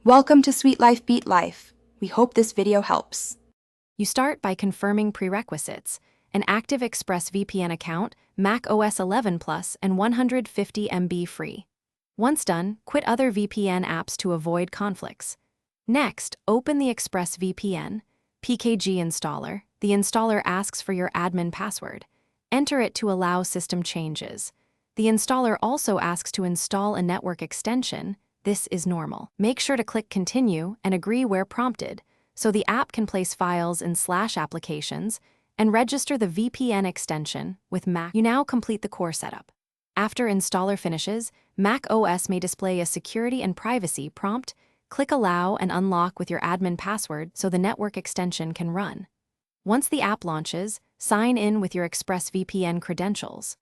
Welcome to Sweet Life Beat Life. We hope this video helps. You start by confirming prerequisites: an active ExpressVPN account, Mac OS 11 Plus, and 150 MB free. Once done, quit other VPN apps to avoid conflicts. Next, open the ExpressVPN PKG installer. The installer asks for your admin password. Enter it to allow system changes. The installer also asks to install a network extension. This is normal. Make sure to click Continue and agree where prompted, so the app can place files in /applications and register the VPN extension with Mac. You now complete the core setup. After installer finishes, Mac OS may display a security and privacy prompt. Click Allow and unlock with your admin password so the network extension can run. Once the app launches, sign in with your ExpressVPN credentials.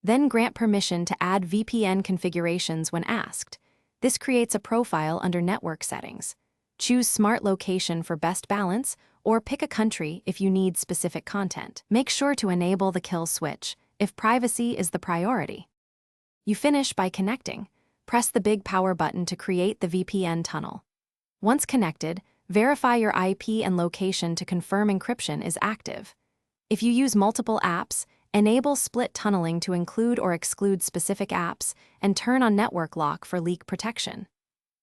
Then grant permission to add VPN configurations when asked. This creates a profile under Network Settings. Choose Smart Location for best balance, or pick a country if you need specific content. Make sure to enable the kill switch if privacy is the priority. You finish by connecting. Press the big power button to create the VPN tunnel. Once connected, verify your IP and location to confirm encryption is active. If you use multiple apps, enable split tunneling to include or exclude specific apps, and turn on network lock for leak protection.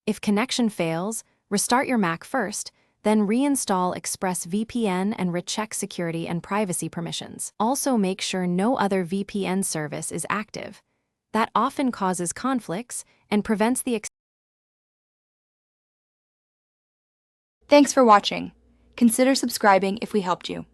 If connection fails, restart your Mac first, then reinstall ExpressVPN and recheck security and privacy permissions. Also make sure no other VPN service is active. That often causes conflicts and prevents the Thanks for watching. Consider subscribing if we helped you.